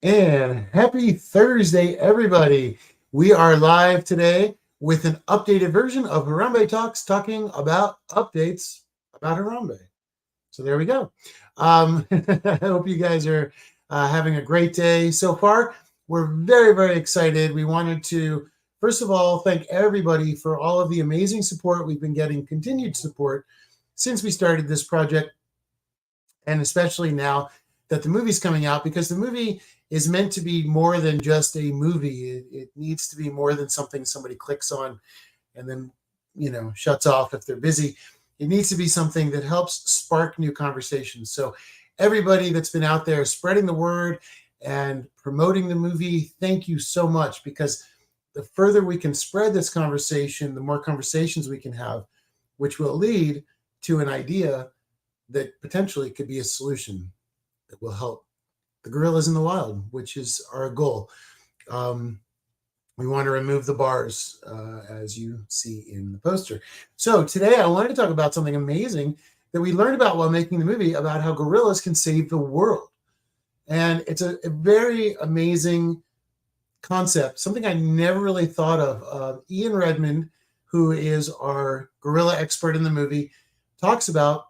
And happy Thursday, everybody. We are live today with an updated version of Harambe Talks, talking about updates about Harambe. So there we go. I hope you guys are having a great day so far. We're very, very excited. We wanted to, first of all, thank everybody for all of the amazing support we've been getting, continued support since we started this project, and especially now that the movie's coming out, because the movie is meant to be more than just a movie. It needs to be more than something somebody clicks on and then, shuts off if they're busy. It needs to be something that helps spark new conversations. So everybody that's been out there spreading the word and promoting the movie, thank you so much, because the further we can spread this conversation, the more conversations we can have, which will lead to an idea that potentially could be a solution that will help the gorillas in the wild, which is our goal. We want to remove the bars, as you see in the poster. So today I wanted to talk about something amazing that we learned about while making the movie, about how gorillas can save the world. And it's a very amazing concept, something I never really thought of. Ian Redmond, who is our gorilla expert in the movie, talks about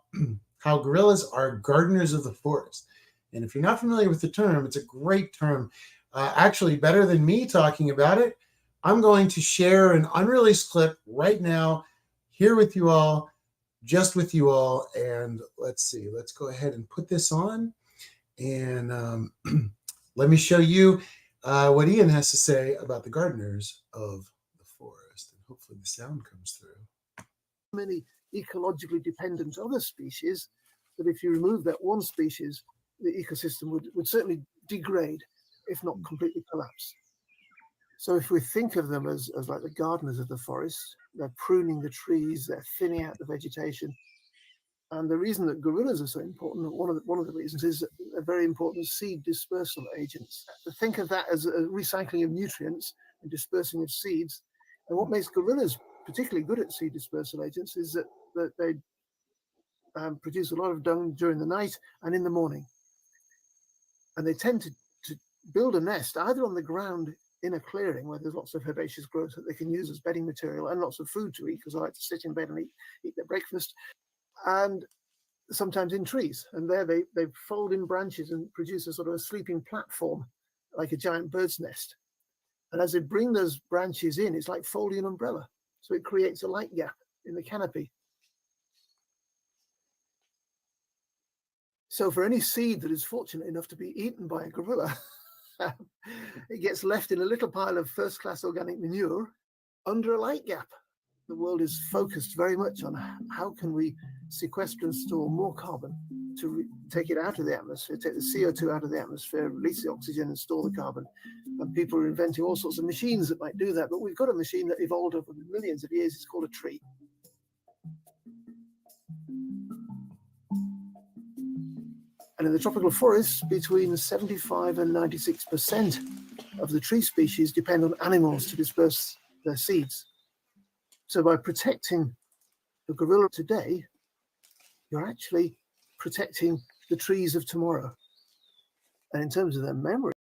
how gorillas are gardeners of the forest. And if you're not familiar with the term, it's a great term. Actually, better than me talking about it, I'm going to share an unreleased clip right now here with you all, just with you all. And let's see, let's go ahead and put this on. And let me show you what Ian has to say about the gardeners of the forest. And hopefully the sound comes through. Many ecologically dependent other species that if you remove that one species, the ecosystem would certainly degrade, if not completely collapse. So if we think of them as like the gardeners of the forest, they're pruning the trees, they're thinning out the vegetation. And the reason that gorillas are so important, one of the reasons, is that they're very important seed dispersal agents. Think of that as a recycling of nutrients and dispersing of seeds. And what makes gorillas particularly good at seed dispersal agents is that they produce a lot of dung during the night and in the morning. And they tend to build a nest either on the ground in a clearing where there's lots of herbaceous growth that they can use as bedding material and lots of food to eat, because I like to sit in bed and eat their breakfast, and sometimes in trees. And there they fold in branches and produce a sort of a sleeping platform, like a giant bird's nest. And as they bring those branches in, it's like folding an umbrella. So it creates a light gap in the canopy. So for any seed that is fortunate enough to be eaten by a gorilla, it gets left in a little pile of first-class organic manure under a light gap. The world is focused very much on how can we sequester and store more carbon to take it out of the atmosphere, take the CO2 out of the atmosphere, release the oxygen and store the carbon. And people are inventing all sorts of machines that might do that. But we've got a machine that evolved over millions of years. It's called a tree. And in the tropical forests, between 75 and 96% of the tree species depend on animals to disperse their seeds. So by protecting the gorilla today, you're actually protecting the trees of tomorrow. And in terms of their memory.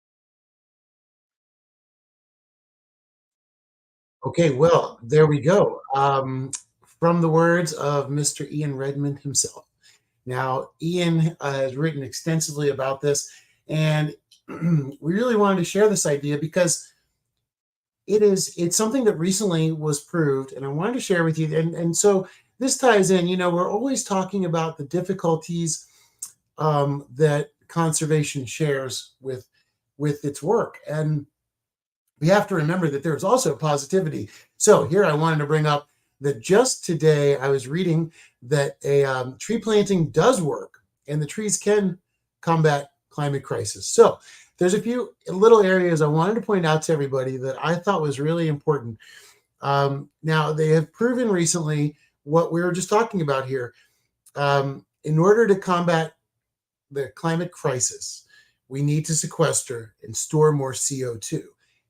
Okay, well, there we go. From the words of Mr. Ian Redmond himself. Now, Ian has written extensively about this, and we really wanted to share this idea because it's something that recently was proved, and I wanted to share with you. And so this ties in, we're always talking about the difficulties that conservation shares with its work. And we have to remember that there's also positivity. So here I wanted to bring up that just today I was reading that a tree planting does work, and the trees can combat climate crisis. So there's a few little areas I wanted to point out to everybody that I thought was really important. Now, they have proven recently what we were just talking about here. In order to combat the climate crisis, we need to sequester and store more CO2.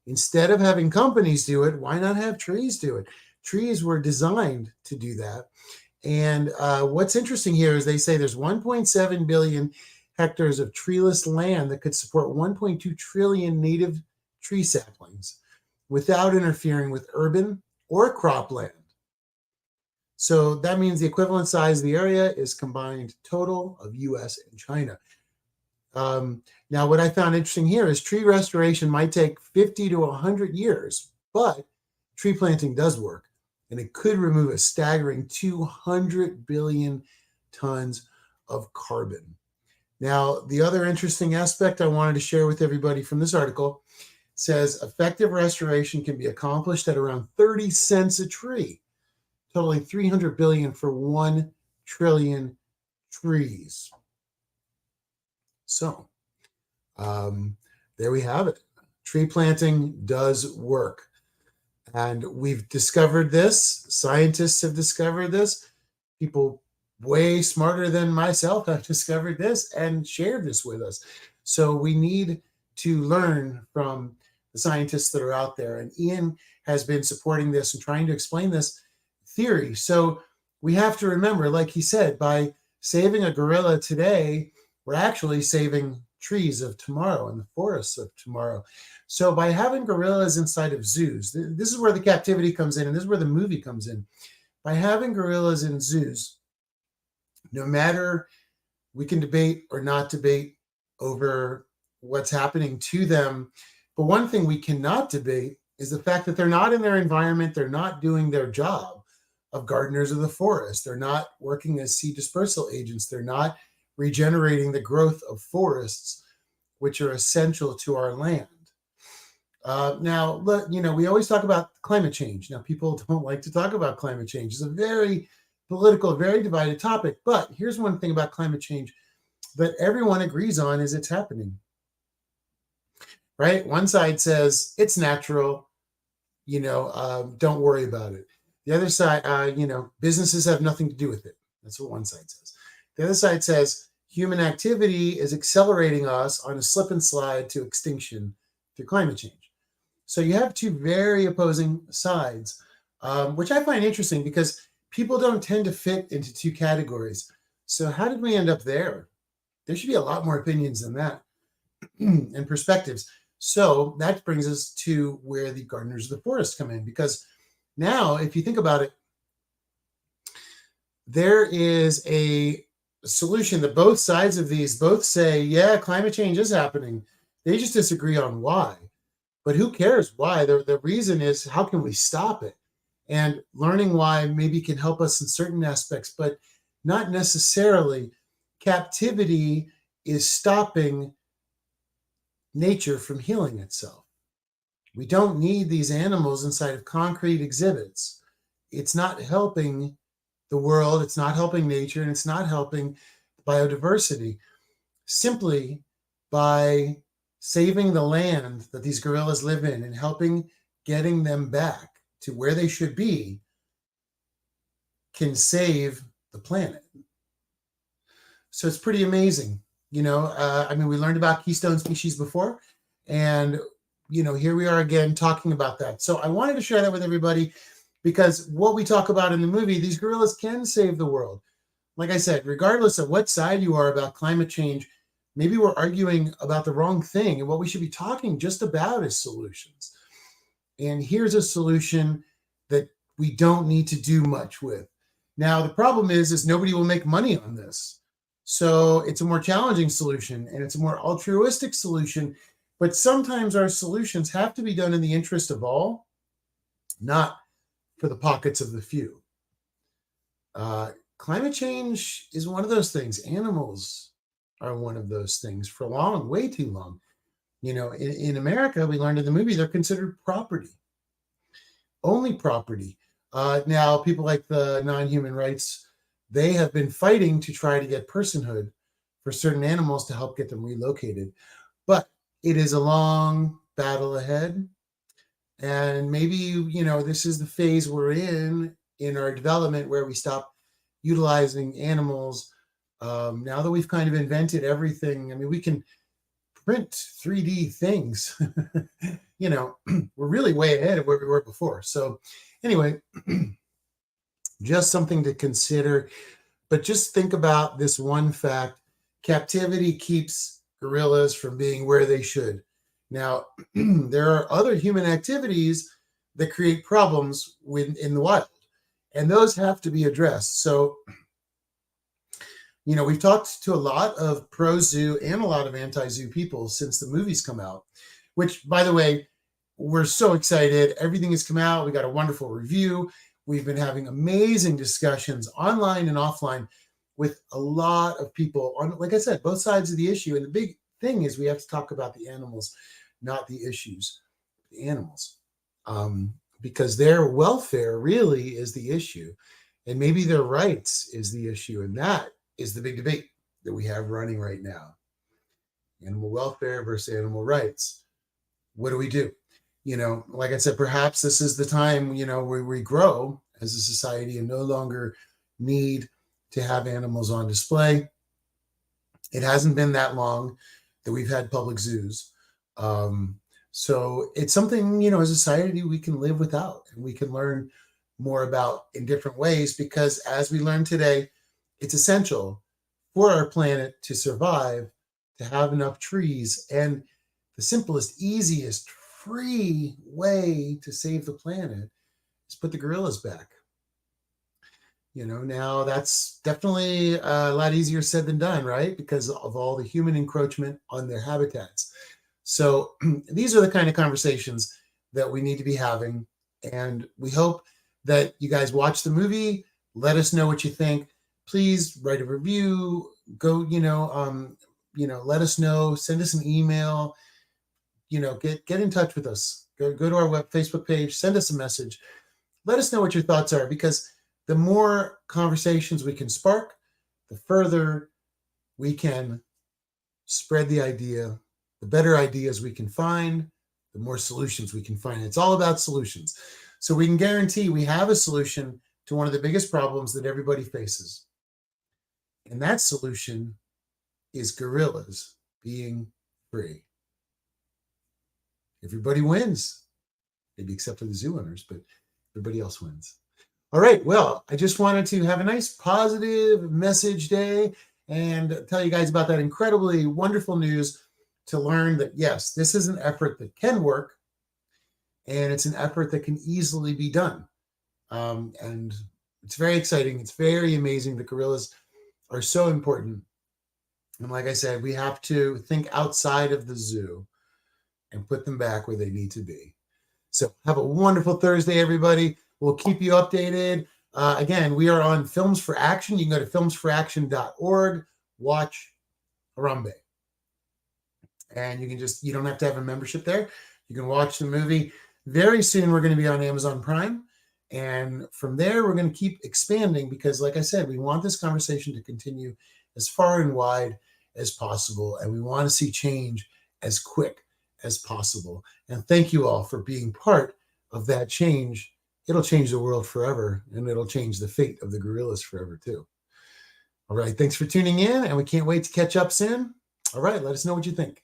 Instead of having companies do it, why not have trees do it? Trees were designed to do that. And what's interesting here is they say there's 1.7 billion hectares of treeless land that could support 1.2 trillion native tree saplings without interfering with urban or cropland. So that means the equivalent size of the area is combined total of US and China. Now, what I found interesting here is tree restoration might take 50 to 100 years, but tree planting does work, and it could remove a staggering 200 billion tons of carbon. Now, the other interesting aspect I wanted to share with everybody from this article says effective restoration can be accomplished at around 30 cents a tree, totaling 300 billion for 1 trillion trees. So there we have it. Tree planting does work. And we've discovered this. Scientists have discovered this. People way smarter than myself have discovered this and shared this with us. So we need to learn from the scientists that are out there. And Ian has been supporting this and trying to explain this theory. So we have to remember, like he said, by saving a gorilla today, we're actually saving trees of tomorrow and the forests of tomorrow. So by having gorillas inside of zoos, this is where the captivity comes in, and this is where the movie comes in. By having gorillas in zoos, no matter, we can debate or not debate over what's happening to them, but one thing we cannot debate is the fact that they're not in their environment, they're not doing their job of gardeners of the forest, they're not working as seed dispersal agents, they're not regenerating the growth of forests, which are essential to our land. Now, we always talk about climate change. Now, people don't like to talk about climate change. It's a very political, very divided topic. But here's one thing about climate change that everyone agrees on is it's happening. Right? One side says it's natural, don't worry about it. The other side, businesses have nothing to do with it. That's what one side says. The other side says human activity is accelerating us on a slip and slide to extinction through climate change. So you have two very opposing sides, which I find interesting because people don't tend to fit into two categories. So how did we end up there? There should be a lot more opinions than that and perspectives. So that brings us to where the gardeners of the forest come in, because now, if you think about it, there is a solution that both sides of these both say, yeah, climate change is happening. They just disagree on why. But who cares why? The reason is, how can we stop it? And learning why maybe can help us in certain aspects, but not necessarily. Captivity is stopping nature from healing itself. We don't need these animals inside of concrete exhibits. It's not helping the world, it's not helping nature, and it's not helping biodiversity. Simply by saving the land that these gorillas live in and helping getting them back to where they should be can save the planet. So it's pretty amazing. We learned about keystone species before, and here we are again talking about that. So I wanted to share that with everybody, because what we talk about in the movie, these gorillas can save the world. Like I said, regardless of what side you are about climate change, maybe we're arguing about the wrong thing, and what we should be talking just about is solutions. And here's a solution that we don't need to do much with. Now, the problem is nobody will make money on this. So it's a more challenging solution, and it's a more altruistic solution. But sometimes our solutions have to be done in the interest of all, not for the pockets of the few. Climate change is one of those things. Animals are one of those things for long, way too long. In America, we learned in the movie, they're considered property, only property. Now, people like the non-human rights, they have been fighting to try to get personhood for certain animals to help get them relocated. But it is a long battle ahead. And maybe, this is the phase we're in our development, where we stop utilizing animals. Now that we've kind of invented everything, we can print 3D things. We're really way ahead of where we were before. So anyway, just something to consider. But just think about this one fact, captivity keeps gorillas from being where they should. Now, there are other human activities that create problems in the wild, and those have to be addressed. So, we've talked to a lot of pro-zoo and a lot of anti-zoo people since the movies come out, which, by the way, we're so excited. Everything has come out. We got a wonderful review. We've been having amazing discussions online and offline with a lot of people on, like I said, both sides of the issue. And the big thing is we have to talk about the animals, not the issues, the animals, because their welfare really is the issue. And maybe their rights is the issue. And that is the big debate that we have running right now. Animal welfare versus animal rights. What do we do? Like I said, perhaps this is the time, where we grow as a society and no longer need to have animals on display. It hasn't been that long that we've had public zoos. So it's something, as a society, we can live without, and we can learn more about in different ways, because as we learn today, it's essential for our planet to survive, to have enough trees. And the simplest, easiest, free way to save the planet is put the gorillas back. Now that's definitely a lot easier said than done, right? Because of all the human encroachment on their habitats. So these are the kind of conversations that we need to be having. And we hope that you guys watch the movie. Let us know what you think. Please write a review. Go, let us know. Send us an email. Get in touch with us. Go to our Facebook page. Send us a message. Let us know what your thoughts are, because the more conversations we can spark, the further we can spread the idea, the better ideas we can find, the more solutions we can find. It's all about solutions. So we can guarantee we have a solution to one of the biggest problems that everybody faces. And that solution is gorillas being free. Everybody wins, maybe except for the zoo owners, but everybody else wins. All right. Well, I just wanted to have a nice positive message day and tell you guys about that incredibly wonderful news, to learn that, yes, this is an effort that can work, and it's an effort that can easily be done. And it's very exciting. It's very amazing. The gorillas are so important. And like I said, we have to think outside of the zoo and put them back where they need to be. So have a wonderful Thursday, everybody. We'll keep you updated. Again, we are on Films for Action. You can go to filmsforaction.org, watch Harambe. And you don't have to have a membership there. You can watch the movie. Very soon, we're going to be on Amazon Prime. And from there, we're going to keep expanding, because, like I said, we want this conversation to continue as far and wide as possible. And we want to see change as quick as possible. And thank you all for being part of that change. It'll change the world forever, and it'll change the fate of the gorillas forever too. All right. Thanks for tuning in, and we can't wait to catch up soon. All right. Let us know what you think.